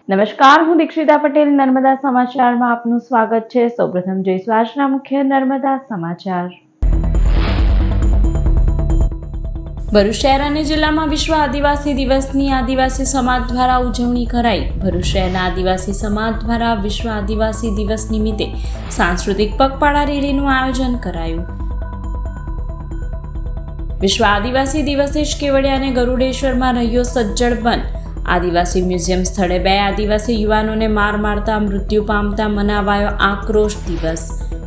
નમસ્કાર, હું દીક્ષિતા પટેલ નર્મદા સમાચારમાં આપનું સ્વાગત છે। સૌપ્રથમ જોઈશું આજના મુખ્ય નર્મદા સમાચાર। ભરૂચ શહેર અને જિલ્લામાં વિશ્વ આદિવાસી દિવસની આદિવાસી સમાજ દ્વારા ઉજવણી કરાઈ। ભરૂચ શહેરના આદિવાસી સમાજ દ્વારા વિશ્વ આદિવાસી દિવસ નિમિત્તે સાંસ્કૃતિક પગપાળા રેલીનું આયોજન કરાયું। વિશ્વ આદિવાસી દિવસે જ કેવડિયા અને ગરુડેશ્વરમાં રહ્યો સજ્જડ બંધ। આદિવાસી મ્યુઝિયમ સ્થળે 2 આદિવાસી યુવાનોને માર મારતા મૃત્યુ પામતા મનાવાયો આક્રોશ દિવસ।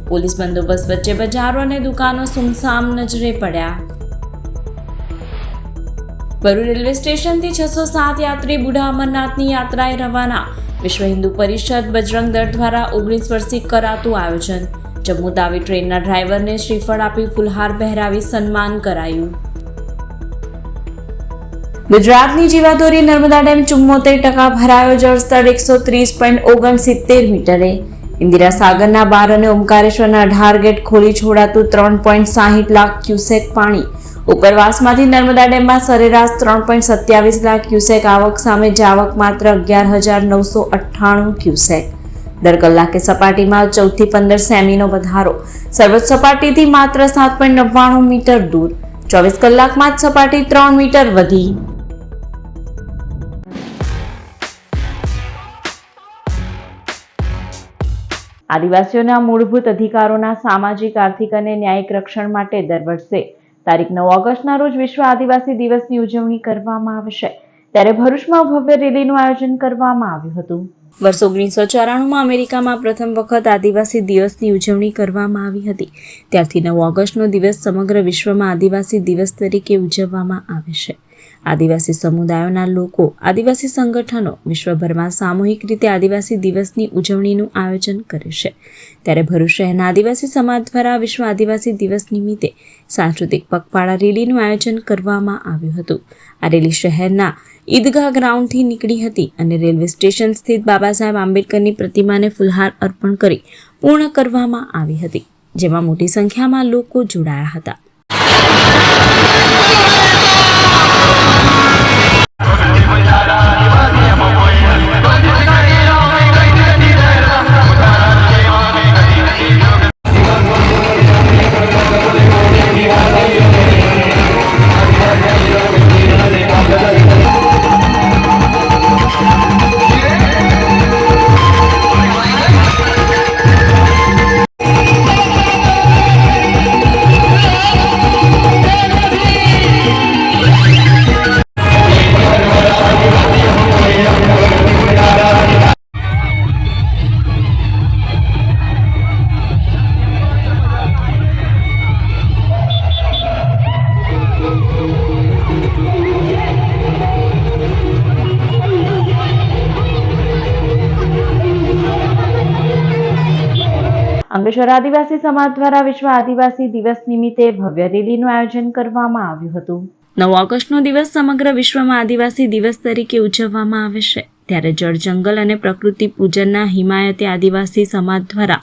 પોલીસ બંદોબસ્ત વચ્ચે બજારો અને દુકાનો સુમસામ નજરે પડ્યા। ભરૂચ રેલવે સ્ટેશનથી 607 યાત્રી બુઢા અમરનાથની યાત્રાએ રવાના। વિશ્વ હિન્દુ પરિષદ બજરંગ દળ દ્વારા 19 વર્ષથી કરાતું આયોજન। જમ્મુ તાવી ટ્રેનના ડ્રાઈવરને શ્રીફળ આપી ફુલહાર પહેરાવી સન્માન કરાયું। ગુજરાતની જીવાદોરી નર્મદા ડેમ 74% ભરાયો। જળસ્તર 130.69 મીટરે। ઇન્દિરા સાગરના 12 અને ઓમકારેશ્વરના 18 ગેટ ખોલી છોડાતું 3.60 લાખ ક્યુસેક પાણી। ઉપરવાસમાંથી નર્મદા ડેમમાં સરેરાશ 3.27 લાખ ક્યુસેક આવક સામે જાવક માત્ર 11,998 ક્યુસેક। દર કલાકે સપાટીમાં 14 થી 15 સેમીનો વધારો। સર્વોચ્ચ સપાટીથી માત્ર 7.99 મીટર દૂર। 24 કલાકમાં જ સપાટી 3 મીટર વધી। આદિવાસીઓના મૂળભૂત અધિકારોના સામાજિક, આર્થિક અને ન્યાયિક રક્ષણ માટે દર વર્ષે તારીખ 9 ઓગસ્ટના રોજ વિશ્વ આદિવાસી દિવસની ઉજવણી કરવામાં આવશે। ત્યારે ભરૂચમાં ભવ્ય રેલીનું આયોજન કરવામાં આવ્યું હતું। વર્ષ 1994માં અમેરિકામાં પ્રથમ વખત આદિવાસી દિવસની ઉજવણી કરવામાં આવી હતી। ત્યારથી 9 ઓગસ્ટનો દિવસ સમગ્ર વિશ્વમાં આદિવાસી દિવસ તરીકે ઉજવવામાં આવે છે। આદિવાસી સમુદાયોના લોકો, આદિવાસી સંગઠનો વિશ્વભરમાં સામૂહિક રીતે આદિવાસી દિવસની ઉજવણીનું આયોજન કરે છે। ત્યારે ભરૂચ શહેરના આદિવાસી સમાજ દ્વારા વિશ્વ આદિવાસી દિવસ નિમિત્તે સાંસ્કૃતિક પગપાળા રેલીનું આયોજન કરવામાં આવ્યું હતું। આ રેલી શહેરના ઈદગાહ ગ્રાઉન્ડથી નીકળી હતી અને રેલવે સ્ટેશન સ્થિત બાબા સાહેબ આંબેડકરની પ્રતિમાને ફુલહાર અર્પણ કરી પૂર્ણ કરવામાં આવી હતી, જેમાં મોટી સંખ્યામાં લોકો જોડાયા હતા। અંકલેશ્વર આદિવાસી સમાજ દ્વારા વિશ્વ આદિવાસી દિવસ નિમિત્તે ભવ્ય રેલીનું આયોજન કરવામાં આવ્યું હતું। 9 ઓગસ્ટનો દિવસ સમગ્ર વિશ્વમાં આદિવાસી દિવસ તરીકે ઉજવવામાં આવે છે। ત્યારે જળ, જંગલ અને પ્રકૃતિ પૂજનના હિમાયતે આદિવાસી સમાજ દ્વારા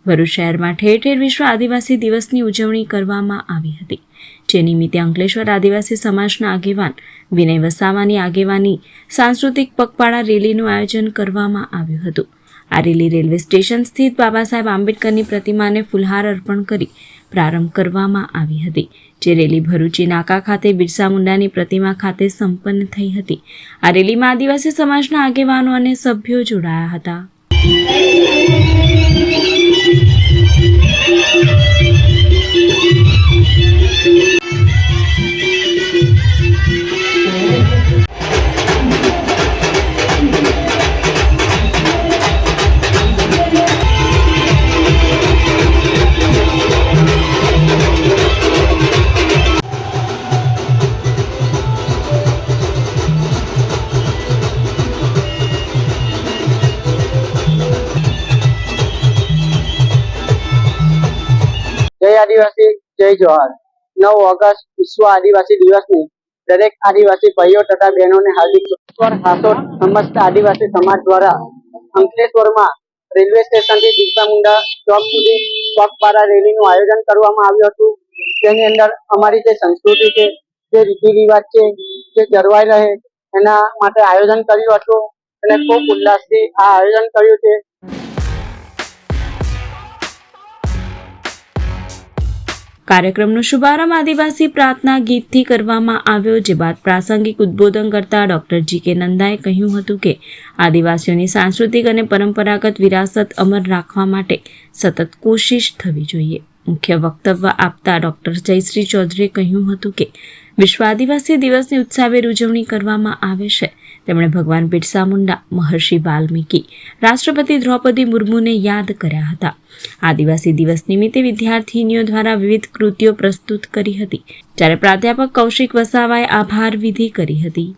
ભરૂચ શહેરમાં ઠેર ઠેર વિશ્વ આદિવાસી દિવસની ઉજવણી કરવામાં આવી હતી। જે નિમિત્તે અંકલેશ્વર આદિવાસી સમાજના આગેવાન વિનય વસાવાની આગેવાની સાંસ્કૃતિક પગપાળા રેલીનું આયોજન કરવામાં આવ્યું હતું। આ રેલી રેલવે સ્ટેશન સ્થિત બાબા સાહેબ આંબેડકરની પ્રતિમાને ફુલહાર અર્પણ કરી પ્રારંભ કરવામાં આવી હતી। જે રેલી ભરૂચી નાકા ખાતે બિરસા મુંડાની પ્રતિમા ખાતે સંપન્ન થઈ હતી। આ રેલીમાં આદિવાસી સમાજના આગેવાનો અને સભ્યો જોડાયા હતા। જય આદિવાસી, જય જોહાર। 9 ઓગસ્ટ વિશ્વ આદિવાસી દિવસની દરેક આદિવાસી ભાઈઓ તથા બહેનોને હાર્દિક હાસોટ સમસ્ત આદિવાસી સમાજ દ્વારા અંકલેશ્વરમાં રેલવે સ્ટેશનથી બિરસા મુંડા ચોક સુધી પગપાળા રેલીનું આયોજન કરવામાં આવ્યું હતું। તેની અંદર અમારી જે સંસ્કૃતિ છે, જે રીતિ રિવાજ છે, જે જળવાઈ રહે એના માટે આયોજન કર્યું હતું। અને ખૂબ ઉલ્લાસથી આ આયોજન કર્યું છે. કાર્યક્રમનો શુભારંભ આદિવાસી પ્રાર્થના ગીતથી કરવામાં આવ્યો, જે બાદ પ્રાસંગિક ઉદ્બોધન કરતા ડોક્ટર જી.કે. નંદાએ કહ્યું હતું કે આદિવાસીઓની સાંસ્કૃતિક અને પરંપરાગત વિરાસત અમર રાખવા માટે સતત કોશિશ થવી જોઈએ. મુખ્ય વક્તવ્ય આપતા ડોક્ટર જયશ્રી ચૌધરીએ કહ્યું હતું કે વિશ્વ આદિવાસી દિવસની ઉત્સાહભેર ઉજવણી કરવામાં આવે છે. તેમણે ભગવાન બિરસા મુંડા, મહર્ષિ વાલ્મીકી, રાષ્ટ્રપતિ દ્રૌપદી મુર્મુને યાદ કર્યા હતા. આદિવાસી દિવસ નિમિત્તે વિદ્યાર્થીનીઓ દ્વારા વિવિધ કૃતિઓ પ્રસ્તુત કરી હતી, જ્યારે પ્રાધ્યાપક કૌશિક વસાવાએ આભાર વિધિ કરી હતી.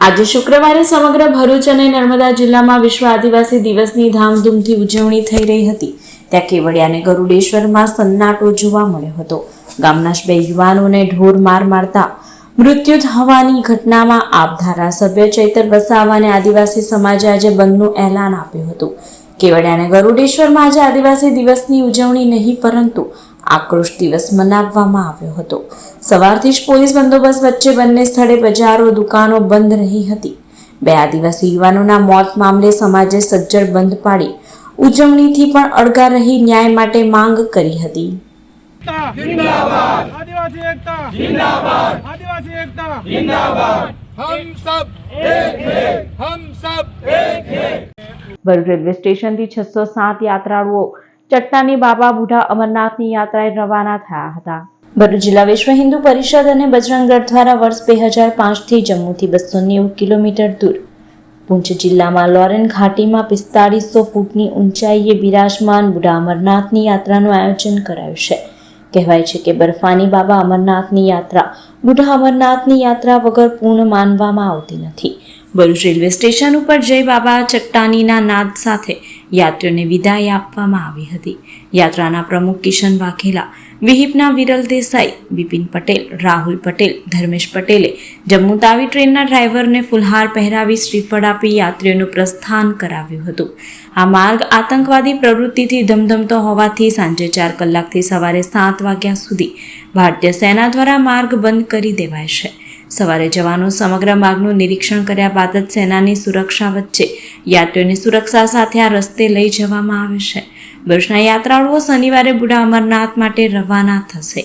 આજે શુક્રવારે સમગ્ર ભરૂચ અને નર્મદા જિલ્લામાં વિશ્વ આદિવાસી દિવસની ધામધૂમથી ઉજવણી થઈ રહી હતી. ત્યાં કેવડિયા અને ગરુડેશ્વરમાં સન્નાટો જોવા મળ્યો હતો. ગામના 2 યુવાનોને ઢોર માર મારતા મૃત્યુ થવાની ઘટનામાં આપ ધારાસભ્ય ચૈતર વસાવા અને આદિવાસી સમાજે આજે બંધનું એલાન આપ્યું હતું. કેવડિયા અને ગરુડેશ્વરમાં આજે આદિવાસી દિવસની ઉજવણી નહીં, પરંતુ આક્રોશ દિવસ મનાવવામાં આવ્યો હતો. સવારથી જ પોલીસ બંદોબસ્ત વચ્ચે બંને સ્થળે બજારો, દુકાનો બંધ રહી હતી. 2 આદિવાસી યુવાનોના મોત મામલે સમાજે સજ્જડ બંધ પાડી ઉજવણીથી પણ અળગા રહી ન્યાય માટે માંગ કરી હતી. आदिवासी एकता जिंदाबाद, आदिवासी एकता जिंदाबाद, हम सब एक हैं, हम सब एक हैं. ભરૂચ રેલવે સ્ટેશનથી 607 યાત્રાળુઓ ચટ્ટાની બાબા બુઢા અમરનાથની યાત્રાએ રવાના થયા હતા. ભરૂચ જિલ્લા વિશ્વ હિન્દુ પરિષદ અને બજરંગ દળ દ્વારા વર્ષ 2005થી જમ્મુથી 290 કિલોમીટર દૂર પૂંચ જિલ્લામાં લોરેન ઘાટીમાં 4500 ફૂટની ઊંચાઈએ બિરાજમાન બુઢા અમરનાથની યાત્રાનું આયોજન કરાયું છે. કહેવાય છે કે બર્ફાની બાબા અમરનાથની યાત્રા બુઢા અમરનાથની યાત્રા વગર પૂર્ણ માનવામાં આવતી નથી. ભરૂચ રેલવે સ્ટેશન ઉપર જય બાબા ચટ્ટાનીના નાદ સાથે યાત્રીઓને વિદાય આપવામાં આવી હતી. યાત્રાના પ્રમુખ કિશન વાઘેલા, વિહિપના વિરલ દેસાઈ, બિપિન પટેલ, રાહુલ પટેલ, ધર્મેશ પટેલે જમ્મુ તાવી ટ્રેનના ડ્રાઈવરને ફુલહાર પહેરાવી શ્રીફળ આપી યાત્રીઓનું પ્રસ્થાન કરાવ્યું હતું. આ માર્ગ આતંકવાદી પ્રવૃત્તિથી ધમધમતો હોવાથી સાંજે 4 કલાકથી સવારે 7 વાગ્યા સુધી ભારતીય સેના દ્વારા માર્ગ બંધ કરી દેવાય છે. સવારે જવાનો સમગ્ર માર્ગનું નિરીક્ષણ કર્યા બાદ જ સેનાની સુરક્ષા વચ્ચે યાત્રીઓની સુરક્ષા સાથે આ રસ્તે લઈ જવામાં આવે છે. ભરૂચના યાત્રાળુઓ શનિવારે બુઢા અમરનાથ માટે રવાના થશે,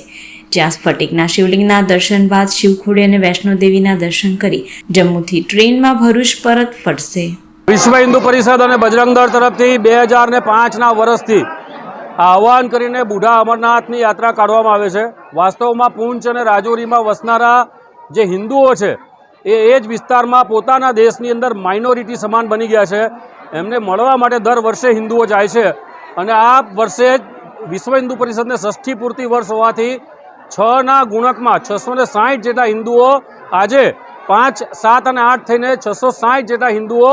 જ્યાં સ્ફટિકના શિવલિંગના દર્શન બાદ શિવખોડી અને વૈષ્ણોદેવીના દર્શન કરી જમ્મુથી ટ્રેનમાં ભરૂચ પરત ફરશે. વિશ્વ હિન્દુ પરિષદ અને બજરંગ દળ તરફથી 2005ના વર્ષથી આહવાન કરીને બુઢા અમરનાથની યાત્રા કાઢવામાં આવે છે. વાસ્તવમાં પૂંચ અને રાજૌરીમાં વસનારા જે હિન્દુઓ છે એ જ વિસ્તારમાં પોતાના દેશની અંદર માઇનોરિટી સમાન બની ગયા છે. એમને મળવા માટે દર વર્ષે હિન્દુઓ જાય છે અને આ વર્ષે વિશ્વ હિન્દુ પરિષદને ષષ્ઠી પૂર્તિ વર્ષ હોવાથી 6ના ગુણકમાં 660 જેટલા હિન્દુઓ આજે 5, 7 અને 8 થઈને 660 જેટલા હિન્દુઓ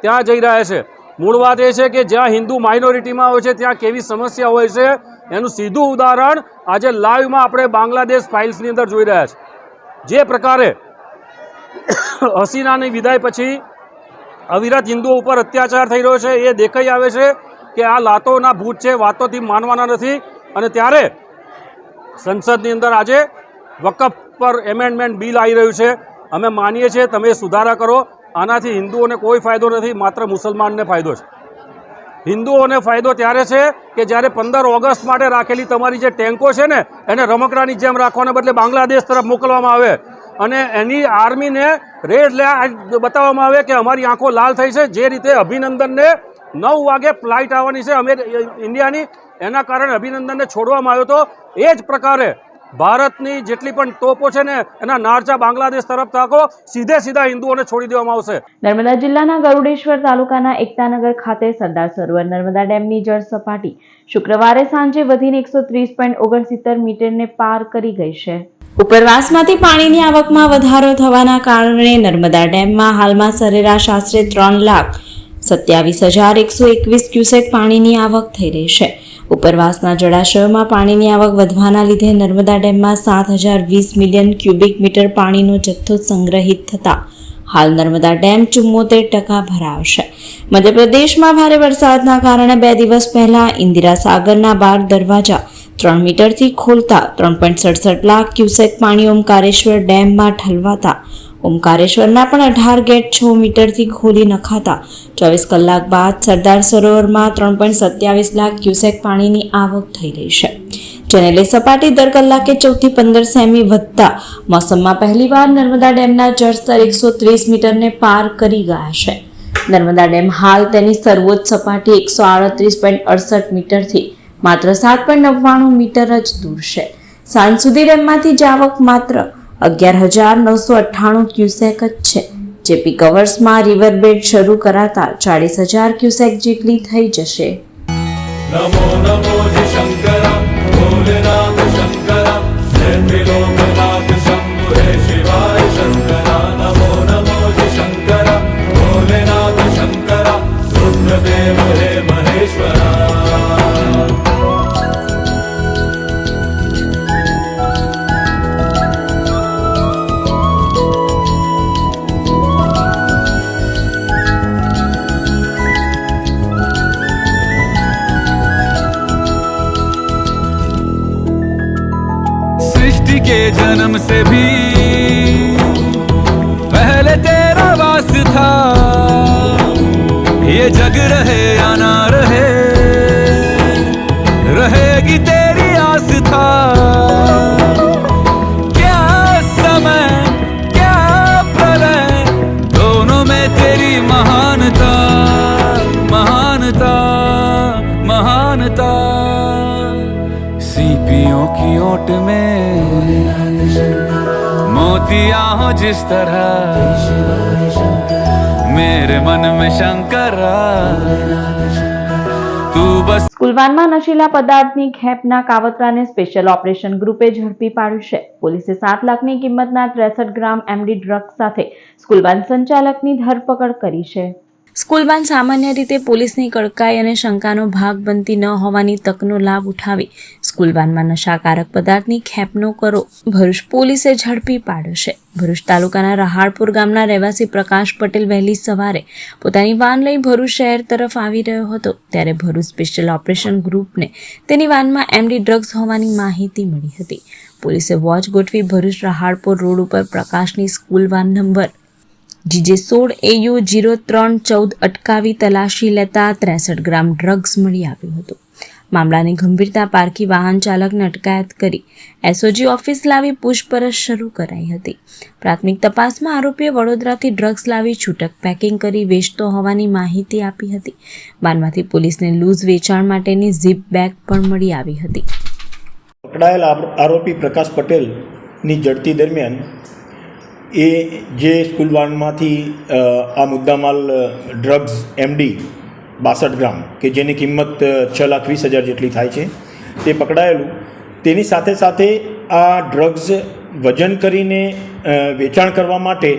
ત્યાં જઈ રહ્યા છે. મૂળ વાત એ છે કે જ્યાં હિન્દુ માઇનોરિટીમાં હોય છે ત્યાં કેવી સમસ્યા હોય છે એનું સીધું ઉદાહરણ આજે લાઈવમાં આપણે બાંગ્લાદેશ ફાઇલ્સની અંદર જોઈ રહ્યા છે. જે પ્રકારે હસીનાની વિદાય પછી અવિરત હિન્દુઓ ઉપર અત્યાચાર થઈ રહ્યો છે એ દેખાઈ આવે છે કે આ લાતોના ભૂત છે, વાતોથી માનવાના નથી. અને ત્યારે સંસદની અંદર આજે વકફ પર એમેન્ડમેન્ટ બિલ આવી રહ્યું છે. અમે માનીએ છીએ તમે સુધારા કરો, આનાથી હિન્દુઓને કોઈ ફાયદો નથી, માત્ર મુસલમાનને ફાયદો છે. હિન્દુઓને ફાયદો ત્યારે છે કે જ્યારે 15 ઓગસ્ટ માટે રાખેલી તમારી જે ટેન્કો છે ને એને રમકડાની જેમ રાખવાને બદલે બાંગ્લાદેશ તરફ મોકલવામાં આવે અને એની આર્મીને રેડ બતાવવામાં આવે કે અમારી આંખો લાલ થઈ છે. જે રીતે અભિનંદનને 9 વાગે ફ્લાઇટ આવવાની છે ઇન્ડિયાની, એના કારણે અભિનંદનને છોડવામાં આવ્યો હતો. એ જ પ્રકારે ભારતની જેટલી પણ તોપો છે ને એના નારચા બાંગ્લાદેશ તરફ તાકો, સીધા હિન્દુઓને છોડી દેવામાં આવશે. નર્મદા જિલ્લાના ગરુડેશ્વર તાલુકાના એકતાનગર ખાતે સરદાર સરોવર નર્મદા ડેમની જળ સપાટી શુક્રવારે સાંજે વધીને 130.69 મીટરને પાર કરી ગઈ છે. ઉપરવાસમાંથી પાણીની આવકમાં વધારો થવાના કારણે નર્મદા ડેમમાં હાલમાં સરેરાશ આશરે 3,27,121 ક્યુસેક પાણીની આવક થઈ રહી છે. ઉપરવાસના જળાશયોમાં પાણીની આવક વધવાના લીધે નર્મદા ડેમમાં 7,020 મિલિયન ક્યુબિક મીટર પાણીનો જથ્થો સંગ્રહિત થતા હાલ નર્મદા ડેમ 74% ભરાવશે. મધ્યપ્રદેશમાં ભારે વરસાદના કારણે 2 દિવસ પહેલા ઇન્દિરા સાગરના 12 દરવાજા 3 મીટરથી ખોલતા 3.67 લાખ ક્યુસેક પાણી ઓમકારેશ્વર ડેમમાં ઠલવાતા ઓમકારેશ્વરના પણ 18 ગેટ 6 મીટરથી ખોલી નખાતા 24 કલાક બાદ સરદાર સરોવરમાં 3.27 લાખ ક્યુસેક પાણીની આવક થઈ રહી છે. જેને લઈ સપાટી દર કલાકે 14 થી 15 સેમી વધતા મોસમમાં પહેલીવાર નર્મદા ડેમના જળસ્તર 130 મીટરને પાર કરી ગયા છે. નર્મદા ડેમ હાલ તેની સર્વોચ્ચ સપાટી 138.68 મીટરથી માત્ર 7.99 મીટર જ દૂર છે. સાંજ સુધી ડેમમાંથી જ આવક માત્ર 11,998 ક્યુસેક જ છે. જે પીક અવર્સમાં રિવરબેડ શરૂ કરાતા 40,000 ક્યુસેક જેટલી થઈ જશે. नमो नमो शंकर भोलेनाथ शंकर जय त्रिलोकनाथ शंभु हे शिवाय शंकर. नमो नमो शंकर भोलेनाथ शंकर रुद्रदेव हे महेश्वर. सृष्टि के जन्म से भी पहले तेरा वास था. ये जग रहे या ना रहे रहेगी तेरी आस्था. क्या समय क्या प्रलय दोनों में तेरी महानता महानता महानता. सीपियों की ओट में मोतियां हो जिस तरह मेरे मन में शंकर तू बस. સ્કૂલ વાનમાં નશીલા પદાર્થની ખેપના કાવતરાને સ્પેશિયલ ઓપરેશન ગ્રુપે ઝડપી પાડ્યું છે. પોલીસે 7 લાખની કિંમતના 63 ગ્રામ એમડી ડ્રગ્સ સાથે સ્કૂલ વાન સંચાલકની ધરપકડ કરી છે. સ્કૂલ વાન સામાન્ય રીતે પોલીસની કડકાઈ અને શંકાનો ભાગ બનતી ન હોવાની તકનો લાભ ઉઠાવી સ્કૂલ વાનમાં નશાકારક પદાર્થની ખેપનો કરો ભરૂચ પોલીસે ઝડપી પાડ્યો છે. ભરૂચ તાલુકાના રહાળપુર ગામના રહેવાસી પ્રકાશ પટેલ વહેલી સવારે પોતાની વાન લઈ ભરૂચ શહેર તરફ આવી રહ્યો હતો ત્યારે ભરૂચ સ્પેશિયલ ઓપરેશન ગ્રુપને તેની વાનમાં એમડી ડ્રગ્સ હોવાની માહિતી મળી હતી. પોલીસે વોચ ગોઠવી ભરૂચ રહાળપુર રોડ ઉપર પ્રકાશની સ્કૂલ વાન નંબર GJ16AU0314 અટકાવી તલાશી લેતા 63 ગ્રામ ડ્રગ્સ મળી આવ્યું હતું. મામલાની ગંભીરતા પારખી વાહન ચાલકને અટકાયત કરી એસઓજી ઓફિસ લાવી પૂછપરછ શરૂ કરાઈ હતી. પ્રાથમિક તપાસમાં આરોપીએ વડોદરાથી ડ્રગ્સ લાવી છૂટક પેકિંગ કરી વેચતો હોવાની માહિતી આપી હતી. વાનમાંથી પોલીસને લૂઝ વેચાણ માટેની ઝીપ બેગ પણ મળી આવી હતી. પકડાયેલ આરોપી પ્રકાશ પટેલની ઝડપી દરમિયાન એ જે સ્કૂલ વાનમાંથી આ મુદ્દામાલ ડ્રગ્સ એમડી 62 ગ્રામ કે જેની કિંમત 6,20,000 જેટલી થાય છે તે પકડાયેલું. તેની સાથે સાથે આ ડ્રગ્સ વજન કરીને વેચાણ કરવા માટે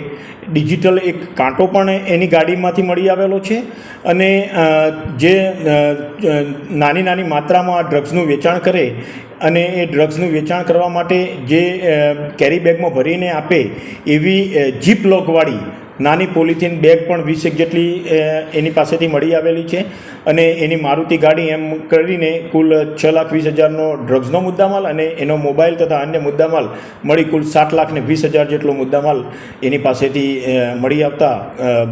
ડિજિટલ એક કાંટો પણ એની ગાડીમાંથી મળી આવેલો છે અને જે નાની નાની માત્રામાં આ ડ્રગ્સનું વેચાણ કરે અને એ ડ્રગ્સનું વેચાણ કરવા માટે જે કેરી બેગમાં ભરીને આપે એવી જીપ લોકવાળી નાની પોલિથીન બેગ પણ 20 જેટલી એની પાસેથી મળી આવેલી છે અને એની મારુતિ ગાડી એમ કરીને કુલ 6,20,000નો ડ્રગ્સનો મુદ્દામાલ અને એનો મોબાઈલ તથા અન્ય મુદ્દામાલ મળી કુલ 7,20,000 જેટલો મુદ્દામાલ એની પાસેથી મળી આવતા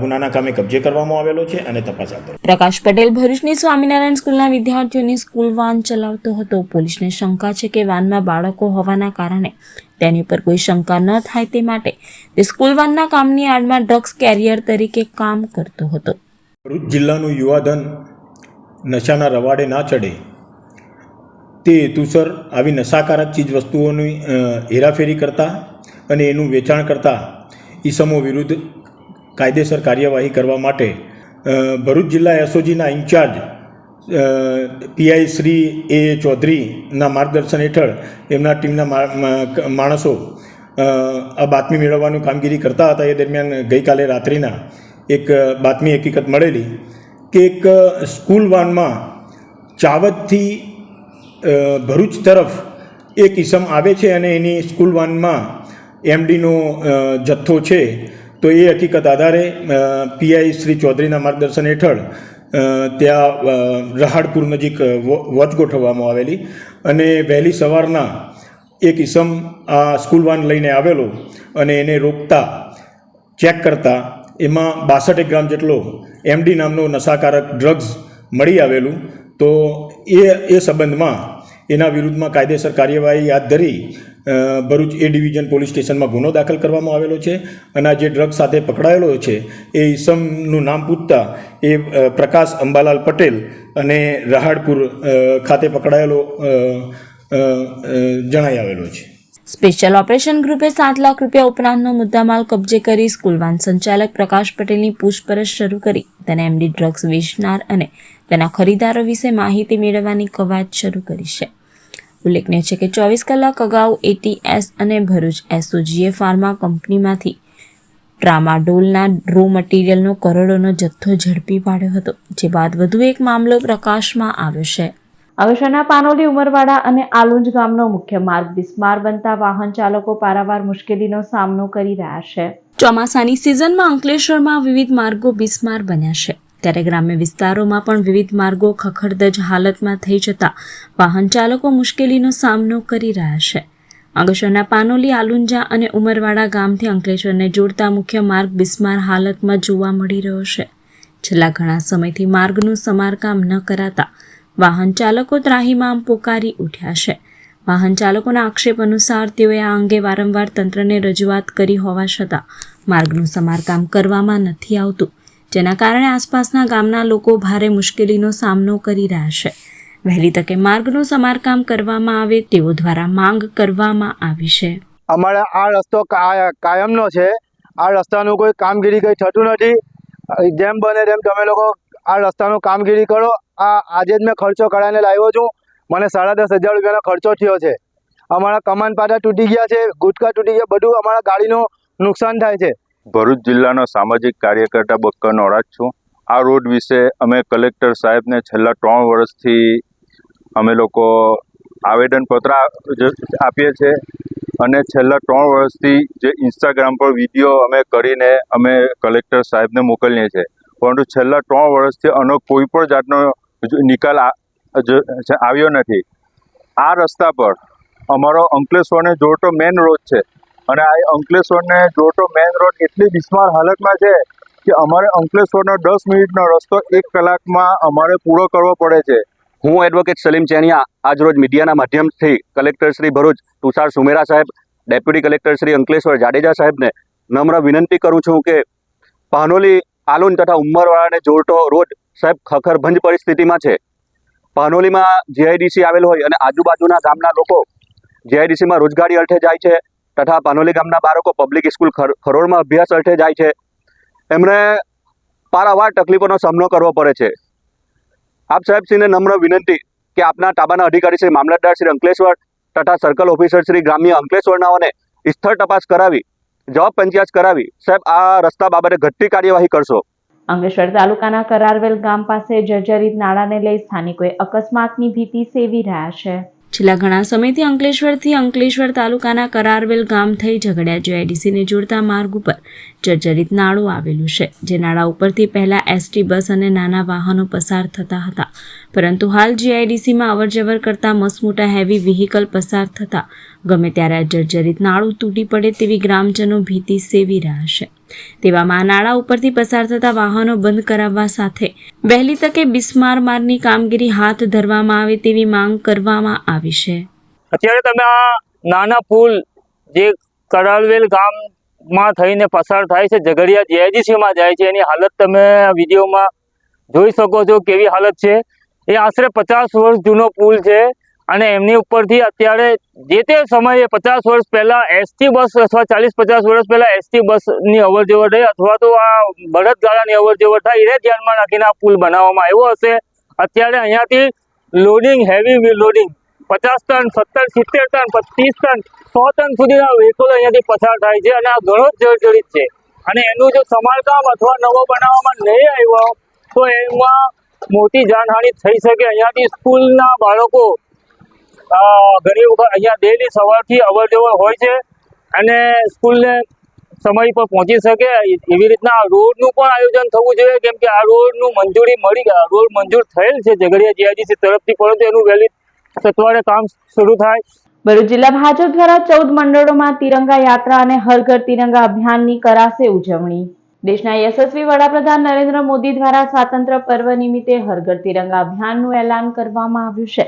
ગુનાના કામે કબજે કરવામાં આવેલો છે અને તપાસ હાથ ધરી. પ્રકાશ પટેલ ભરૂચની સ્વામિનારાયણ સ્કૂલના વિદ્યાર્થીઓની સ્કૂલ વાન ચલાવતો હતો. પોલીસને શંકા છે કે વાનમાં બાળકો હોવાના કારણે તેની પર કોઈ શંકા ન થાય તે માટે તે સ્કૂલ વાનના કામની આડમાં ડ્રગ્સ કેરિયર તરીકે કામ કરતો હતો. ભરૂચ જિલ્લાનું યુવાધન નશાના રવાડે ના ચડે તે હેતુસર આવી નશાકારક ચીજ વસ્તુઓની હેરાફેરી કરતા અને એનું વેચાણ કરતા ઈસમો વિરુદ્ધ કાયદેસર કાર્યવાહી કરવા માટે ભરૂચ જિલ્લા એસઓજીના ઇન્ચાર્જ પીઆઈ શ્રી એ ચૌધરીના માર્ગદર્શન હેઠળ એમના ટીમના માણસો આ બાતમી મેળવવાની કામગીરી કરતા હતા. એ દરમિયાન ગઈકાલે રાત્રિના એક બાતમી હકીકત મળેલી કે એક સ્કૂલ વાનમાં ચાવદથી ભરૂચ તરફ એક ઈસમ આવે છે અને એની સ્કૂલ વાનમાં એમડીનો જથ્થો છે. તો એ હકીકત આધારે પીઆઈ શ્રી ચૌધરીના માર્ગદર્શન હેઠળ ત્યાં રહાડપુર નજીક વોચ ગોઠવવામાં આવેલી અને વહેલી સવારના એક ઈસમ આ સ્કૂલ વાન લઈને આવેલો અને એને રોકતા ચેક કરતા એમાં 62 ગ્રામ જેટલો એમડી નામનો નશાકારક ડ્રગ્સ મળી આવેલું. તો એ સંબંધમાં એના વિરુદ્ધમાં કાયદેસર કાર્યવાહી હાથ ધરી ભરૂચ એ ડિવિઝન પોલીસ સ્ટેશનમાં ગુનો દાખલ કરવામાં આવેલો છે અને આ જે ડ્રગ્સ સાથે પકડાયેલો છે એ ઈસમનું નામ પૂછતા એ પ્રકાશ અંબાલાલ પટેલ અને રહાડપુર ખાતે પકડાયેલો જણાઈ આવેલો છે. સ્પેશિયલ ઓપરેશન ગ્રુપે 7 લાખ રૂપિયા ઉપરાંતનો મુદ્દામાલ કબજે કરી સ્કૂલ વાન સંચાલક પ્રકાશ પટેલની પૂછપરછ શરૂ કરી તેને એમડી ડ્રગ્સ વેચનાર અને તેના ખરીદારો વિશે માહિતી મેળવવાની કવાયત શરૂ કરી છે. ઉલ્લેખનીય છે કે 24 કલાક અગાઉ એટીએસ અને ભરૂચ એસઓજીએ ફાર્મા કંપનીમાંથી ટ્રામાડોલના રો મટીરિયલનો કરોડોનો જથ્થો ઝડપી પાડ્યો હતો, જે બાદ વધુ એક મામલો પ્રકાશમાં આવ્યો છે. અંકલેશ્વરના પાનોલી ઉમરવાડા અને આલુંજ ગામનો મુખ્ય માર્ગ બિસ્માર બનતા વાહન ચાલકો પારાવાર મુશ્કેલીનો સામનો કરી રહ્યા છે. ચોમાસાની સિઝનમાં અંકલેશ્વરમાં વિવિધ માર્ગો બિસ્માર બન્યા છે, ત્યારે ગ્રામ્ય વિસ્તારોમાં પણ વિવિધ માર્ગો ખખડધજ હાલતમાં થઈ જતા વાહન ચાલકો મુશ્કેલીનો સામનો કરી રહ્યા છે. અંકલેશ્વરના પાનોલી, આલુંજા અને ઉમરવાડા ગામથી અંકલેશ્વરને જોડતા મુખ્ય માર્ગ બિસ્માર હાલતમાં જોવા મળી રહ્યો છે. છેલ્લા ઘણા સમયથી માર્ગનું સમારકામ ન કરાતા વાહન ચાલકો ત્રાહિમામ પોકારી ઉઠ્યા છે. વાહન ચાલકોના આક્ષેપ અનુસાર તેઓએ આ અંગે વારંવાર તંત્રને રજૂઆત કરી હોવા છતાં માર્ગનું સમારકામ કરવામાં નથી આવતું, જેના કારણે આસપાસના ગામના લોકો ભારે મુશ્કેલીનો સામનો કરી રહ્યા છે. વહેલી તકે માર્ગનું સમારકામ કરવામાં આવે તેઓ દ્વારા માંગ કરવામાં આવી છે. અમારે આ રસ્તો કાયમનો છે. આ રસ્તાનું કોઈ કામગીરી કંઈ થતું નથી. જેમ બને તેમ તમે લોકો આ રસ્તાનું કામગીરી કરો. આજે જ મેં ખર્ચો કરાવીને લાવ્યો છું. મને 10,500 રૂપિયાનો ખર્ચો થયો છે. અમારા કમાન પાટા તૂટી ગયા છે, ગુટકા તૂટી ગયા, બધું અમારા ગાડીનું નુકસાન થાય છે. ભરૂચ જિલ્લાનો સામાજિક કાર્યકર્તા બક્કર નોરાજ છું. આ રોડ વિશે અમે કલેક્ટર સાહેબને છેલ્લા 3 વર્ષથી અમે લોકો આવેદનપત્ર આપીએ છીએ અને છેલ્લા 3 વર્ષથી જે ઇન્સ્ટાગ્રામ પર વિડીયો અમે કરીને અમે કલેક્ટર સાહેબને મોકલીએ છીએ, પરંતુ છેલ્લા 3 વર્ષથી આનો કોઈ પણ જાતનો નિકાલ આવ્યો નથી. આ રસ્તા પર અમારો અંકલેશ્વરને જોડતો મેઇન રોડ છે અને આ અંકલેશ્વરને જોડતો મેઇન રોડ એટલી બિસ્માર હાલતમાં છે કે અમારે અંકલેશ્વરનો 10 મિનિટનો રસ્તો 1 કલાકમાં અમારે પૂરો કરવો પડે છે. હું એડવોકેટ સલીમ ચેનિયા આજરોજ મીડિયાના માધ્યમથી કલેક્ટર શ્રી ભરૂચ તુષાર સુમેરા સાહેબ, ડેપ્યુટી કલેક્ટર શ્રી અંકલેશ્વર જાડેજા સાહેબને નમ્ર વિનંતી કરું છું કે પાનોલી, આલુંજ તથા ઉમરવાડાને જોડતો રોડ સાહેબ ખખરભંજ પરિસ્થિતિમાં છે. પાનોલીમાં જીઆઈડીસી આવેલ હોય અને આજુબાજુના ગામના લોકો જીઆઈડીસીમાં રોજગારી અર્થે જાય છે તથા પાનોલી ગામના બાળકો પબ્લિક સ્કૂલ ખરોડમાં અભ્યાસ અર્થે જાય છે. એમણે પારાવાર તકલીફોનો સામનો કરવો પડે છે. આપ સાહેબશ્રીને નમ્ર વિનંતી કે આપના તાબાના અધિકારી શ્રી મામલતદાર શ્રી અંકલેશ્વર તથા સર્કલ ઓફિસર શ્રી ગ્રામ્ય અંકલેશ્વરનાઓને સ્થળ તપાસ કરાવી જવાબ પંચાયત કરાવી સાહેબ આ રસ્તા બાબતે ઘટતી કાર્યવાહી કરશો. અંકલેશ્વર તાલુકાના કરારવેલ ગામ પાસે જર્જરિત નાળાને લઈ સ્થાનિકોએ અકસ્માતની ભીતિ સેવી રહ્યા છે. છેલ્લા ઘણા સમયથી અંકલેશ્વર તાલુકાના કરારવેલ ગામ થઈ ઝઘડિયા જીઆઈડીસીને જોડતા માર્ગ ઉપર જર્જરિત નાળું આવેલું છે, જે નાળા ઉપરથી પહેલા એસટી બસ અને નાના વાહનો પસાર થતા હતા, પરંતુ હાલ જીઆઈડીસીમાં અવરજવર કરતા મસમોટા હેવી વ્હીકલ પસાર થતા ગમે ત્યારે આ જર્જરિત નાળું તૂટી પડે તેવી ગ્રામજનો ભીતિ સેવી રહ્યા છે. તેવામાં આ નાળા ઉપરથી પસાર થતા વાહનો બંધ કરાવવા સાથે વહેલી તકે બિસ્માર માર્ગની કામગીરી હાથ ધરવામાં આવે તેવી માંગ કરવામાં આવી છે. અત્યારે તમે આ નાના પુલ જે કરારવેલ ગામમાં થઈને પસાર થાય છે, ઝઘડિયા જીઆઈડીસીમાં જાય છે, એની હાલત તમે આ વિડીયોમાં જોઈ શકો છો કેવી હાલત છે. એ આશરે 50 વર્ષ જૂનો પુલ છે અને એમની ઉપરથી અત્યારે જે તે સમયે 50 વર્ષ પહેલાં એસટી બસ અથવા 40-50 વર્ષ પહેલાં એસટી બસની અવરજવર થઈ અથવા તો આ બળદગાડાની અવરજવર થાય એને ધ્યાનમાં રાખીને આ પુલ બનાવવામાં આવ્યો હશે. અત્યારે અહીંયાથી loading, heavy loading 50 ton, 70, 70 ton, 25 ton, 100 ton સુધીના વ્હીકલો અહીંયાથી પસાર થાય છે અને આ ઘણો જ જર્જરિત છે. અને એનું જો સમારકામ અથવા નવો બનાવવામાં નહીં આવ્યો તો એમાં મોટી જાનહાનિ થઈ શકે. અહીંયાથી સ્કૂલના બાળકો ઘણી વખત અહીંયા ડેલી સવારથી અવરજવર હોય છે અને સ્કૂલને સમય પર પહોંચી શકે એવી રીતના આ રોડનું પણ આયોજન થવું જોઈએ, કેમ કે આ રોડનું મંજૂરી રોડ મંજૂર થયેલ છે ઝઘડિયા જીઆઈડીસી તરફથી, પરંતુ એનું વહેલી સત્વરે કામ શરૂ થાય. ભરૂચ જિલ્લા ભાજપ દ્વારા 14 મંડળોમાં તિરંગા યાત્રા અને હર ઘર તિરંગા અભિયાનની કરાશે ઉજવણી. દેશના યશસ્વી વડાપ્રધાન નરેન્દ્ર મોદી દ્વારા સ્વાતંત્ર્ય પર્વ નિમિત્તે હર ઘર તિરંગા અભિયાનનું એલાન કરવામાં આવ્યું છે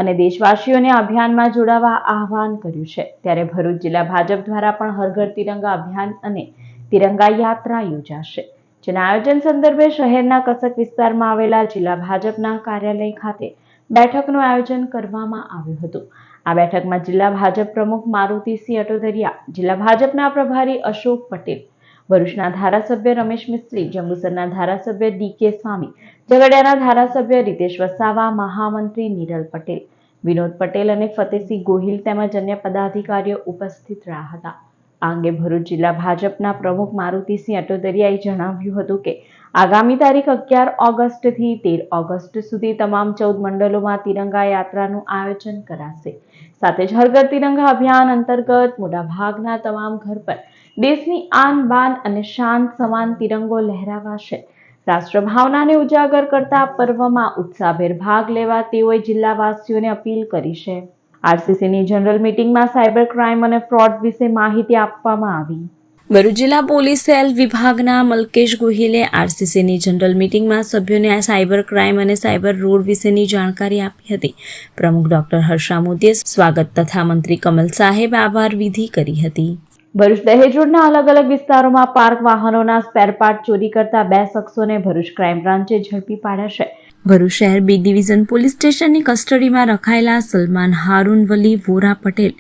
અને દેશવાસીઓને અભિયાનમાં જોડાવા આહવાન કર્યું છે. ત્યારે ભરૂચ જિલ્લા ભાજપ દ્વારા પણ હર ઘર તિરંગા અભિયાન અને તિરંગા યાત્રા યોજાશે, જેના આયોજન સંદર્ભે શહેરના કસક વિસ્તારમાં આવેલા જિલ્લા ભાજપના કાર્યાલય ખાતે બેઠકનું આયોજન કરવામાં આવ્યું હતું. આ બેઠકમાં જિલ્લા ભાજપ પ્રમુખ મારુતિસિંહ અટોદરિયા, જિલ્લા ભાજપના પ્રભારી અશોક પટેલ, ભરૂચના ધારાસભ્ય રમેશ મિસ્ત્રી, જંબુસરના ધારાસભ્ય ડી.કે. સ્વામી, ઝઘડિયાના ધારાસભ્ય રીતેશ વસાવા, મહામંત્રી નિરલ પટેલ, વિનોદ પટેલ અને ફતેહસિંહ ગોહિલ તેમજ અન્ય પદાધિકારીઓ ઉપસ્થિત રહ્યા હતા. આ અંગે ભરૂચ જિલ્લા ભાજપના પ્રમુખ મારુતિસિંહ અટોદરિયાએ જણાવ્યું હતું કે આગામી તારીખ 11 ઓગસ્ટથી 13 ઓગસ્ટ સુધી તમામ 14 મંડળોમાં તિરંગા યાત્રાનું આયોજન કરાશે. સાથે જ હર ઘર તિરંગા અભિયાન અંતર્ગત મોટાભાગના તમામ ઘર પર દેશની આન બાન અને શાન સમાન તિરંગો લહેરાવાશે. રાષ્ટ્રભાવનાને ઉજાગર કરતા પર્વમાં ઉત્સાહભેર ભાગ લેવા તેઓએ જિલ્લાવાસીઓને અપીલ કરી છે. આરસીસીની જનરલ મીટિંગમાં સાયબર ક્રાઇમ અને ફ્રોડ વિશે માહિતી આપવામાં આવી. ભરૂચ જિલ્લા પોલીસ સેલ વિભાગના મલકેશ ગોહિલે આરસીસીની જનરલ મીટિંગમાં સભ્યોને આ સાયબર ક્રાઇમ અને સાયબર રોડ વિશેની જાણકારી આપી હતી. પ્રમુખ ડોક્ટર હર્ષા મોદીએ સ્વાગત તથા મંત્રી કમલ સાહેબે આભાર વિધિ કરી હતી. ભરૂચ દહેજ રોડના અલગ અલગ વિસ્તારોમાં પાર્ક વાહનોના સ્પેર પાર્ટ ચોરી કરતા 2 શખ્સોને ભરૂચ ક્રાઇમ બ્રાન્ચે ઝડપી પાડ્યા છે. ભરૂચ શહેર બી ડિવિઝન પોલીસ સ્ટેશનની કસ્ટડીમાં રખાયેલા સલમાન હારૂન વલી વોરા પટેલ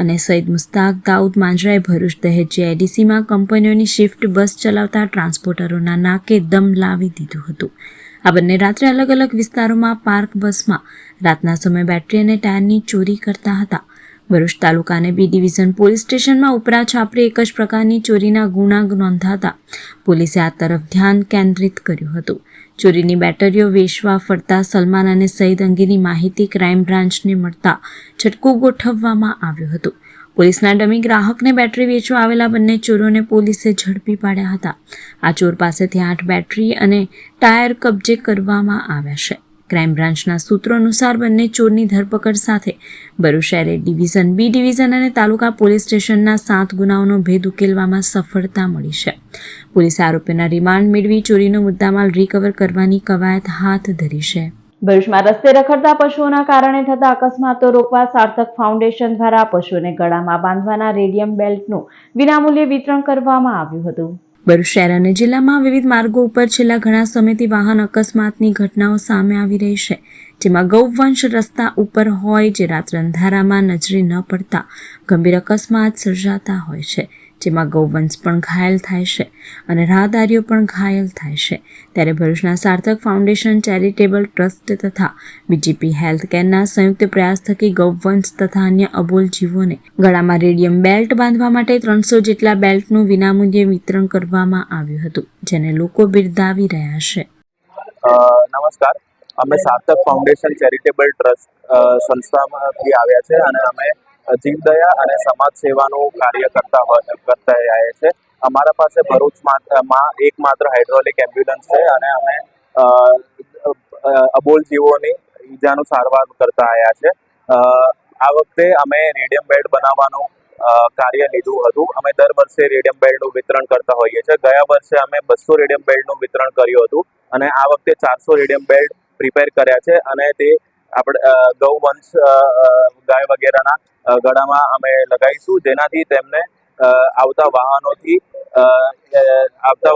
અને સઈદ મુસ્તાક દાઉદ માંજરાએ ભરૂચ દહેજ જીઆઈડીસીમાં કંપનીઓની શિફ્ટ બસ ચલાવતા ટ્રાન્સપોર્ટરોના નાકે દમ લાવી દીધું હતું. આ બંને રાત્રે અલગ અલગ વિસ્તારોમાં પાર્ક બસમાં રાતના સમયે બેટરી અને ટાયરની ચોરી કરતા હતા. ભરૂચ તાલુકાને બી ડિવિઝન પોલીસ સ્ટેશનમાં ઉપરા છાપરે એક જ પ્રકારની ચોરીના ગુના નોંધાતા પોલીસે આ તરફ ધ્યાન કેન્દ્રિત કર્યું હતું. ચોરીની બેટરીઓ વેચવા ફરતા સલમાન અને સઈદ અંગેની માહિતી ક્રાઇમ બ્રાન્ચને મળતા છટકું ગોઠવવામાં આવ્યું હતું. પોલીસના ડમી ગ્રાહકને બેટરી વેચવા આવેલા બંને ચોરોને પોલીસે ઝડપી પાડ્યા હતા. આ ચોર પાસેથી 8 બેટરી અને ટાયર કબજે કરવામાં આવ્યા છે. ક્રાઇમ બ્રાન્ચના સૂત્રો અનુસાર બંને ચોરની ધરપકડ સાથે ભરૂચ શહેર ડિવિઝન, બી ડિવિઝન અને તાલુકા પોલીસ સ્ટેશનના 7 ગુનાઓનો ભેદ ઉકેલવામાં સફળતા મળી છે. પોલીસે આરોપીના રિમાન્ડ મેળવી ચોરીનો મુદ્દામાલ રિકવર કરવાની કવાયત હાથ ધરી છે. ભરૂચમાં રસ્તે રખડતા પશુઓના કારણે થતા અકસ્માતો રોકવા સાર્થક ફાઉન્ડેશન દ્વારા પશુઓને ગળામાં બાંધવાના રેડિયમ બેલ્ટનું વિનામૂલ્યે વિતરણ કરવામાં આવ્યું હતું. ભરૂચ શહેર અને જિલ્લામાં વિવિધ માર્ગો ઉપર છેલ્લા ઘણા સમયથી વાહન અકસ્માતની ઘટનાઓ સામે આવી રહી છે, જેમાં ગૌવંશ રસ્તા ઉપર હોય જે રાત્રે અંધારામાં નજરે ન પડતા ગંભીર અકસ્માત સર્જાતા હોય છે, જેમાં ગૌવંશ પણ ઘાયલ થાય છે અને રાહદારીઓ પણ ઘાયલ થાય છે. ત્યારે ભરૂચના સાર્થક ફાઉન્ડેશન ચેરિટેબલ ટ્રસ્ટ તથા બીજીપી હેલ્થ કેરના સંયુક્ત પ્રયાસ થકી ગૌવંશ તથા અન્ય અબોલ જીવોને ગળામાં રેડિયમ બેલ્ટ બાંધવા માટે 300 જેટલા બેલ્ટનું વિનામૂલ્યે વિતરણ કરવામાં આવ્યું હતું, જેને લોકો બિરદાવી રહ્યા છે. નમસ્કાર. અમે સાર્થક ફાઉન્ડેશન ચેરિટેબલ ટ્રસ્ટ સંસ્થામાંથી આવ્યા છે અને અમે જીવદયા અને સમાજ સેવાનું કાર્ય કરતા આવ્યા છે. અમારા પાસે ભરૂચમાં એકમાત્ર હાઇડ્રોલિક એમ્બ્યુલન્સ છે અને અમે અબોલ જીવોની ઈજાનું સારવાર કરતા આવ્યા છે. આ વખતે અમે રેડિયમ બેડ બનાવવાનું કાર્ય લીધું હતું. અમે દર વર્ષે રેડિયમ બેડનું વિતરણ કરતા હોઈએ છીએ. ગયા વર્ષે અમે 200 રેડિયમ બેડનું વિતરણ કર્યું હતું અને આ વખતે 400 રેડિયમ બેડ પ્રિપેર કર્યા છે અને તે આપણે ગૌવંશ ગાય વગેરેના ગળામાં અમે લગાવીશું, જેનાથી તેમને આવતા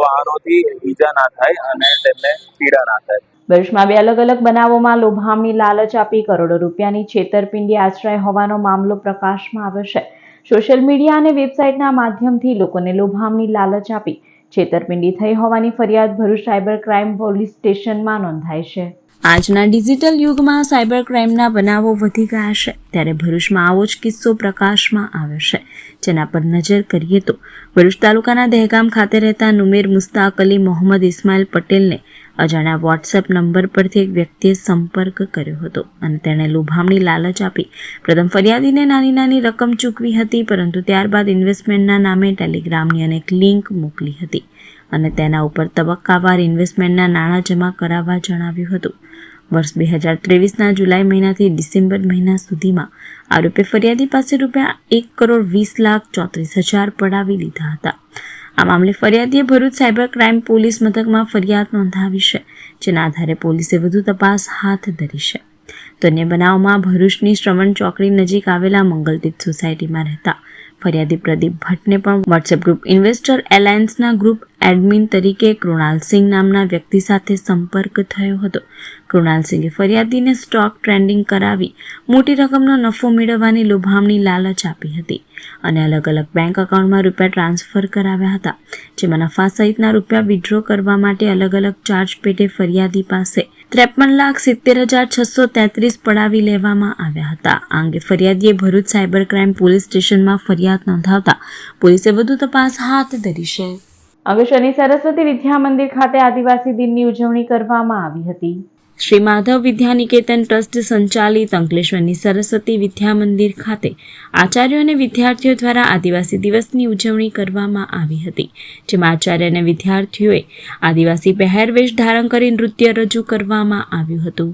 વાહનોથી ઈજા ના થાય અને તેમને પીડા ના થાય. ભરૂચમાં 2 અલગ અલગ બનાવોમાં લોભામણી લાલચ આપી કરોડો રૂપિયાની છેતરપિંડી આચરાઈ હોવાનો મામલો પ્રકાશમાં આવ્યો છે. સોશિયલ મીડિયા અને વેબસાઇટના માધ્યમથી લોકોને લોભામણી લાલચ આપી છેતરપિંડી થઈ હોવાની ફરિયાદ ભરૂચ સાયબર ક્રાઇમ પોલીસ સ્ટેશનમાં નોંધાઈ છે. આજના ડિજિટલ યુગમાં સાયબર ક્રાઇમના બનાવો વધી ગયા છે, ત્યારે ભરૂચમાં આવો જ કિસ્સો પ્રકાશમાં આવ્યો છે, જેના પર નજર કરીએ તો ભરૂચ તાલુકાના દહેગામ ખાતે રહેતા નુમેર મુસ્તાક અલી મોહમ્મદ ઇસ્માઇલ પટેલને અજાણ્યા વોટ્સએપ નંબર પરથી એક વ્યક્તિએ સંપર્ક કર્યો હતો અને તેણે લોભામણી લાલચ આપી પ્રથમ ફરિયાદીને નાની રકમ ચૂકવી હતી, પરંતુ ત્યારબાદ ઇન્વેસ્ટમેન્ટના નામે ટેલિગ્રામની અનેક લિંક મોકલી હતી અને તેના ઉપર તબક્કાવાર ઇન્વેસ્ટમેન્ટના નાણાં જમા કરાવવા જણાવ્યું હતું. વર્ષ 2023ના જુલાઈ મહિનાથી ડિસેમ્બર મહિના સુધીમાં આરોપીએ ફરિયાદી પાસે ₹1,20,34,000 પડાવી લીધા હતા. આ મામલે ફરિયાદીએ ભરૂચ સાયબર ક્રાઇમ પોલીસ મથકમાં ફરિયાદ નોંધાવી છે, જેના આધારે પોલીસે વધુ તપાસ હાથ ધરી છે. તો અન્ય બનાવમાં ભરૂચની શ્રવણ ચોકડી નજીક આવેલા મંગલતીર્થ સોસાયટીમાં રહેતા ફરિયાદી પ્રદીપ ભટ્ટને પણ વોટ્સએપ ગ્રુપ ઇન્વેસ્ટર એલાયન્સના ગ્રુપ એડમિન તરીકે કૃણાલસિંહ નામના વ્યક્તિ સાથે સંપર્ક થયો હતો. કૃણાલસિંહે ફરિયાદીને સ્ટોક ટ્રેડિંગ કરાવી મોટી રકમનો નફો મેળવવાની લોભામણી લાલચ આપી હતી અને અલગ અલગ બેંક એકાઉન્ટમાં રૂપિયા ટ્રાન્સફર કરાવ્યા હતા, જેમાં નફા સહિતના રૂપિયા વિડ્રો કરવા માટે અલગ અલગ ચાર્જ પેટે ફરિયાદી પાસે ₹53,70,633 પડાવી લેવામાં આવ્યા હતા. આ અંગે ફરિયાદીએ ભરૂચ સાયબર ક્રાઇમ પોલીસ સ્ટેશનમાં ફરિયાદ નોંધાવતા પોલીસે વધુ તપાસ હાથ ધરી છે. અંકલેશ્વરની સરસ્વતી વિદ્યા મંદિર ખાતે આદિવાસી દિનની ઉજવણી કરવામાં આવી હતી. શ્રી માધવ વિદ્યાનિકેતન ટ્રસ્ટ સંચાલિત અંકલેશ્વરની સરસ્વતી વિદ્યા મંદિર ખાતે આચાર્યો અને વિદ્યાર્થીઓ દ્વારા આદિવાસી દિવસની ઉજવણી કરવામાં આવી હતી, જેમાં આચાર્ય અને વિદ્યાર્થીઓએ આદિવાસી પહેરવેશ ધારણ કરી નૃત્ય રજૂ કરવામાં આવ્યું હતું.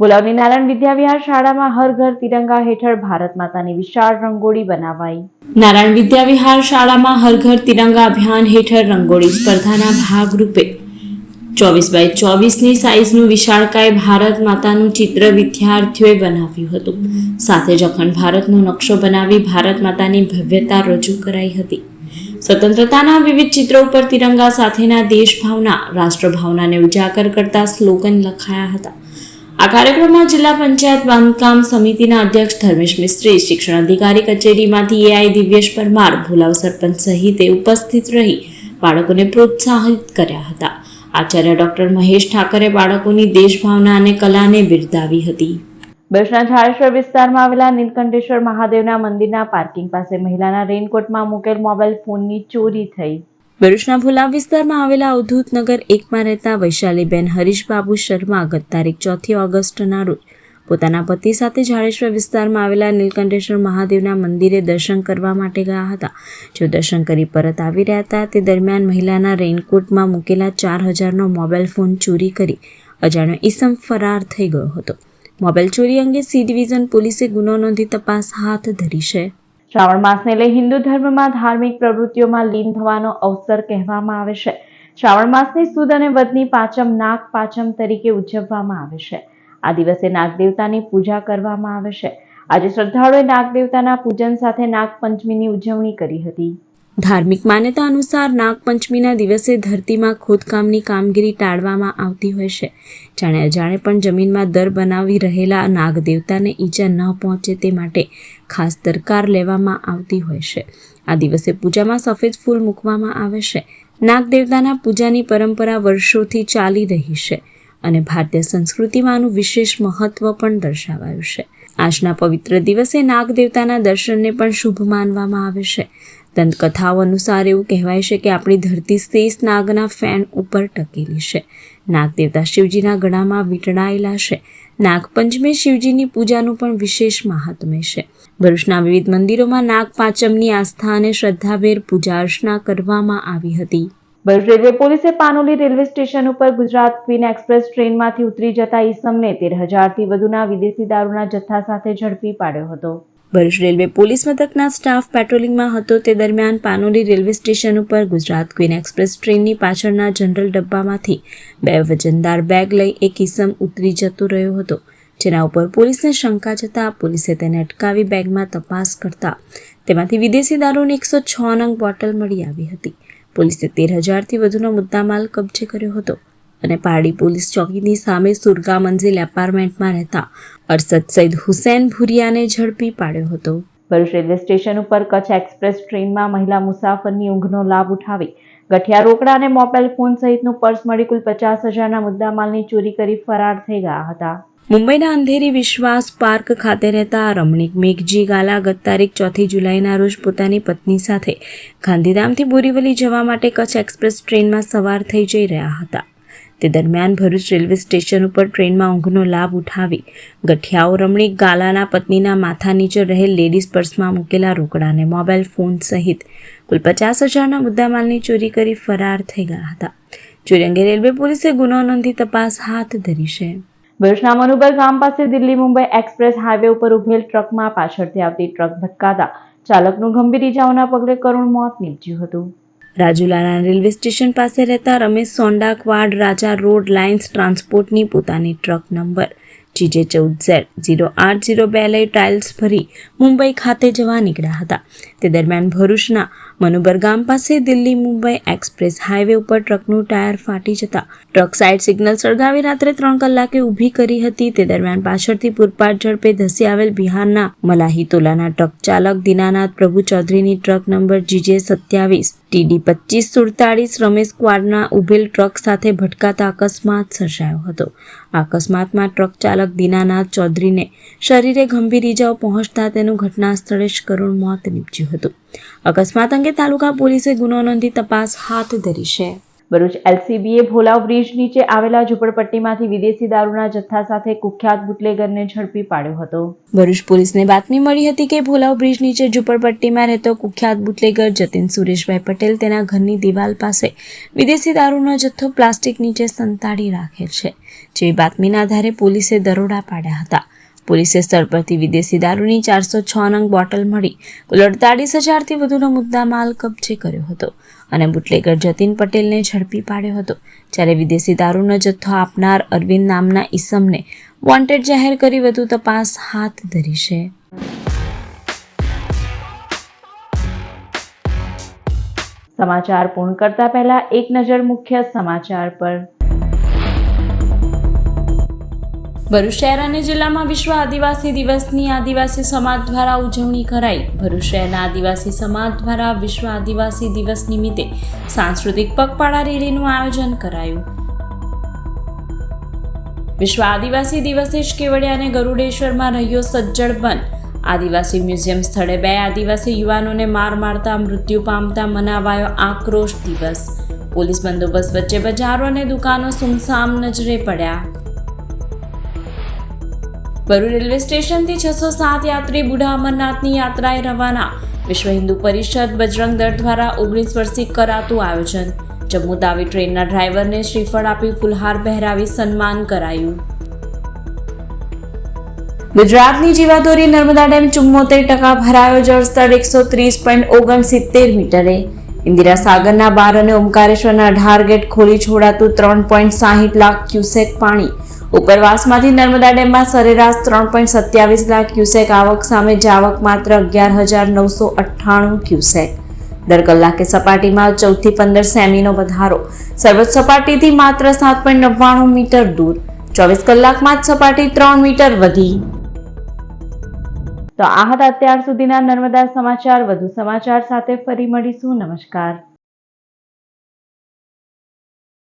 ભુલાવની નારાયણ વિદ્યાવિહાર શાળામાં હર ઘર તિરંગા હેઠળ ભારત માતાની વિશાળ રંગોળી બનાવાઈ. નારાયણ વિદ્યાવિહાર શાળામાં હર ઘર તિરંગા અભિયાન હેઠળ રંગોળી સ્પર્ધાના ભાગરૂપે 24x24ની સાઇઝનું વિશાળકાય ભારત માતાનું ચિત્ર વિદ્યાર્થીઓએ બનાવ્યું હતું. સાથે જ અખંડ ભારતનો નકશો બનાવી ભારત માતાની ભવ્યતા રજૂ કરાઈ હતી. સ્વતંત્રતાના વિવિધ ચિત્રો ઉપર તિરંગા સાથેના દેશભાવના, રાષ્ટ્રભાવનાને ઉજાગર કરતા સ્લોગન લખાયા હતા. આ કાર્યક્રમમાં જિલ્લા પંચાયત બાંધકામ સમિતિના અધ્યક્ષ ધર્મેશ મિસ્ત્રી, શિક્ષણ અધિકારી કચેરીમાંથી એઆઈ દિવ્યેશ પરમાર, ભુલાવ સરપંચ સહિતે ઉપસ્થિત રહી બાળકોને પ્રોત્સાહિત કર્યા હતા. આચાર્ય ડોક્ટર મહેશ ઠાકરે બાળકોની દેશભાવના અને કલાને બિરદાવી હતી. ભરૂચના ઝાડેશ્વર વિસ્તારમાં આવેલા નીલકંઠેશ્વર મહાદેવના મંદિરના પાર્કિંગ પાસે મહિલાના રેઇનકોટમાં મૂકેલ મોબાઈલ ફોનની ચોરી થઈ. ભરૂચના ભુલાવ વિસ્તારમાં આવેલા અવધૂતનગર 1માં રહેતા વૈશાલીબેન હરીશબાબુ શર્મા ગત તારીખ 4 ઓગસ્ટના રોજ પોતાના પતિ સાથે ઝાડેશ્વર વિસ્તારમાં આવેલા નીલકંઠેશ્વર મહાદેવના મંદિરે દર્શન કરવા માટે ગયા હતા. જો દર્શન કરી પરત આવી રહ્યા હતા તે દરમિયાન મહિલાના રેઇનકોટમાં મૂકેલા 4000નો મોબાઈલ ફોન ચોરી કરી અજાણ્યો ઈસમ ફરાર થઈ ગયો હતો. મોબાઈલ ચોરી અંગે સી ડિવિઝન પોલીસે ગુનો નોંધી તપાસ હાથ ધરી છે. શ્રાવણ માસને લઈ હિન્દુ ધર્મમાં ધાર્મિક પ્રવૃત્તિઓમાં લીન થવાનો અવસર કહેવામાં આવે છે. શ્રાવણ માસની સુદ અને વદની પાંચમ નાગ પાંચમ તરીકે ઉજવવામાં આવે છે. આ દિવસે નાગદેવતાની પૂજા કરવામાં આવે છે. આજે શ્રદ્ધાળુઓએ નાગદેવતાના પૂજન સાથે નાગપંચમીની ઉજવણી કરી હતી. ધાર્મિક માન્યતા અનુસાર નાગપંચમીના દિવસે ધરતીમાં ખોદકામની કામગીરી ટાળવામાં આવતી હોય છે. જાણે અજાણે પણ જમીનમાં દર બનાવી રહેલા નાગદેવતાને ઈજા ન પહોંચે તે માટે ખાસ દરકાર લેવામાં આવતી હોય છે. આ દિવસે પૂજામાં સફેદ ફૂલ મૂકવામાં આવે છે. નાગ દેવતાના પૂજાની પરંપરા વર્ષોથી ચાલી રહી છે અને ભારતીય સંસ્કૃતિમાં આનું વિશેષ મહત્વ પણ દર્શાવાયું છે. આજના પવિત્ર દિવસે નાગ દેવતાના દર્શનને પણ શુભ માનવામાં આવે છે. દંતકથાઓ અનુસાર એવું કહેવાય છે કે આપણી ધરતી શેષ નાગના ફેણ ઉપર ટકેલી છે. નાગ દેવતા શિવજીના ગળામાં વીંટળાયેલા છે. નાગપંચમી શિવજીની પૂજાનું પણ વિશેષ મહાત્મ્ય છે. ભરૂચના વિવિધ મંદિરોમાં નાગ પાંચમની આસ્થા અને શ્રદ્ધાભેર પૂજા અર્ચના કરવામાં આવી હતી. ભરૂચ રેલવે પોલીસે પાનોલી રેલવે સ્ટેશન ઉપર ગુજરાત ક્વીન એક્સપ્રેસ ટ્રેનમાંથી ઉતરી જતા ઈસમને 13,000થી વધુના વિદેશી દારૂના જથ્થા સાથે ઝડપી પાડ્યો હતો. ભરૂચ રેલવે પોલીસ મથકના સ્ટાફ પેટ્રોલિંગમાં હતો તે દરમિયાન પાનોલી રેલવે સ્ટેશન ઉપર ગુજરાત ક્વીન એક્સપ્રેસ ટ્રેનની પાછળના જનરલ ડબ્બામાંથી 2 વજનદાર બેગ લઈ એક ઈસમ ઉતરી જતો રહ્યો હતો, જેના ઉપર પોલીસને શંકા જતાં પોલીસે તેને અટકાવી બેગમાં તપાસ કરતા તેમાંથી વિદેશી દારૂની 106 નંગ બોટલ મળી આવી હતી. પોલીસે 13,000થી વધુનો મુદ્દામાલ કબજે કર્યો હતો અને પારડી પોલીસ ચોકીની સામે સુરગા મંઝિલ એપાર્ટમેન્ટમાં રહેતા અરશદ સઈદ હુસૈન ભુરિયાને ઝડપી પાડ્યો હતો. ભરૂચ રેલવે સ્ટેશન ઉપર કચ્છ એક્સપ્રેસ ટ્રેનમાં મહિલા મુસાફરની ઊંઘનો લાભ ઉઠાવી ગઠિયા રોકડા અને મોબાઈલ ફોન સહિતનું પર્સ મળી કુલ 50,000ના મુદ્દામાલની ચોરી કરી ફરાર થઈ ગયા હતા. મુંબઈના અંધેરી વિશ્વાસ પાર્ક ખાતે રહેતા રમણીક મેઘજી ગાલા ગત તારીખ 4 જુલાઈના રોજ પોતાની પત્ની સાથે ગાંધીધામથી બોરીવલી જવા માટે કચ્છ એક્સપ્રેસ ટ્રેનમાં સવાર થઈ જઈ રહ્યા હતા. તે દરમિયાન ભરૂચ રેલવે સ્ટેશન ઉપર ટ્રેનમાં ઊંઘનો લાભ ઉઠાવી ગઠિયાઓ રમણીક ગાલાના પત્નીના માથા નીચે રહેલ લેડીઝ પર્સમાં મૂકેલા રોકડા અને મોબાઈલ ફોન સહિત કુલ 50,000ના મુદ્દામાલની ચોરી કરી ફરાર થઈ ગયા હતા. ચોરી અંગે રેલવે પોલીસે ગુનો નોંધી તપાસ હાથ ધરી છે. ભરૂચના મનુબર ગામ પાસે દિલ્હી મુંબઈ એક્સપ્રેસ હાઈવે ઉપર ઉભેલ ટ્રકમાં પાછળથી આવતી ટ્રક ભટકાતા ચાલકનું ગંભીર ઇજાઓના પગલે કરુણ મોત નીપજ્યું હતું. રાજુલાના રેલવે સ્ટેશન પાસે રહેતા રમેશ સોંડાકવાડ રાજા રોડ લાઇન્સ ટ્રાન્સપોર્ટની પોતાની ટ્રક નંબર GJ14Z0802 લઈ ટ્રાયલ્સ ભરી મુંબઈ ખાતે જવા નીકળ્યા હતા. તે દરમિયાન ભરૂચના મનુબર ગામ પાસે દિલ્હી મુંબઈ એક્સપ્રેસ હાઈવે ઉપર ટ્રકનું ટાયર ફાટી જતા ટ્રક સાઇડ સિગ્નલ સળગાવી રાત્રે 3 કલાકે ઊભી કરી હતી. તે દરમિયાન પાછળથી પૂરપાટ ઝડપે ધસી આવેલ બિહારના મલાહી તોલાના ટ્રક ચાલક દીનાનાથ પ્રભુ ચૌધરીની ટ્રક નંબર GJ27TD2547 રમેશ ક્વાડના ઉભેલ ટ્રક સાથે ભટકાતા અકસ્માત સર્જાયો હતો. આ અકસ્માતમાં ટ્રક ચાલક દીનાનાથ ચૌધરીને શરીરે ગંભીર ઈજાઓ પહોંચતા તેનું ઘટના સ્થળે જ કરુણ મોત નીપજ્યું હતું. અકસ્માત અંગે તાલુકા પોલીસે ગુનો નોંધી તપાસ હાથ ધરી છે. ભરૂચ LCBએ ભોલાવ બ્રિજ નીચે આવેલા ઝૂંપડપટ્ટીમાંથી વિદેશી દારૂના જથ્થા સાથે કુખ્યાત બુટલેગરને ઝડપી પાડ્યો હતો. ભરૂચ પોલીસને બાતમી મળી હતી કે ભોલાવ બ્રિજ નીચે ઝૂંપડપટ્ટીમાં રહેતો કુખ્યાત બુટલેગર જતીન સુરેશભાઈ પટેલ તેના ઘરની દિવાલ પાસે વિદેશી દારૂનો જથ્થો પ્લાસ્ટિક નીચે સંતાડી રાખે છે. જેવી બાતમીના આધારે પોલીસે દરોડા પાડ્યા હતા. પોલીસે સ્થળ પરથી વિદેશી દારૂની 406 નંગ બોટલ મળી કુલ 48,000થી વધુનો મુદ્દામાલ કબજે કર્યો હતો અને બુટલેગર જતીન પટેલને ઝડપી પાડ્યો હતો. જ્યારે વિદેશી દારૂનો જથ્થો આપનાર અરવિંદ નામના ઈસમને વોન્ટેડ જાહેર કરી વધુ તપાસ હાથ ધરી છે. સમાચાર પૂર્ણ કરતા પહેલા એક નજર મુખ્ય સમાચાર પર. ભરૂચ શહેર અને જિલ્લામાં વિશ્વ આદિવાસી દિવસની આદિવાસી સમાજ દ્વારા ઉજવણી કરાઈ. ભરૂચ શહેરના આદિવાસી સમાજ દ્વારા વિશ્વ આદિવાસી દિવસ નિમિત્તે સાંસ્કૃતિક પગપાળા રેલીનું આયોજન કરાયું. વિશ્વ આદિવાસી દિવસે જ કેવડિયા અને ગરુડેશ્વરમાં રહ્યો સજ્જડ બંધ. આદિવાસી મ્યુઝિયમ સ્થળે 2 આદિવાસી યુવાનોને માર મારતા મૃત્યુ પામતા મનાવાયો આક્રોશ દિવસ. પોલીસ બંદોબસ્ત વચ્ચે બજારો અને દુકાનો સુમસામ નજરે પડ્યા. ભરૂચ રેલવે સ્ટેશનથી 607 યાત્રી બુઢા અમરનાથની યાત્રાએ રવાના. વિશ્વ હિન્દુ પરિષદ બજરંગ દળ દ્વારા 19 વર્ષથી કરાતું આયોજન. જમ્મુ તાવી ટ્રેનના ડ્રાઈવરને શ્રીફળ આપી ફુલહાર પહેરાવી સન્માન કરાયું. ગુજરાતની જીવાદોરી નર્મદા ડેમ 74% ભરાયો. જળસ્તર 130.69 મીટરે. ઇન્દિરા સાગરના 12 અને ઓમકારેશ્વરના 18 ગેટ ખોલી છોડાતું 3.60 લાખ ક્યુસેક પાણી. ઉપરવાસમાંથી નર્મદા ડેમમાં સરેરાશ 3.27 લાખ ક્યુસેક આવક સામે જાવક માત્ર 11,998 ક્યુસેક. દર કલાકે સપાટીમાં 14 થી 15 સેમીનો વધારો. સર્વોચ્ચ સપાટીથી માત્ર 7.99 મીટર દૂર. 24 કલાકમાં જ સપાટી 3 મીટર વધી. તો આ હતા અત્યાર સુધીના નર્મદા સમાચાર. વધુ સમાચાર સાથે ફરી મળીશું. નમસ્કાર.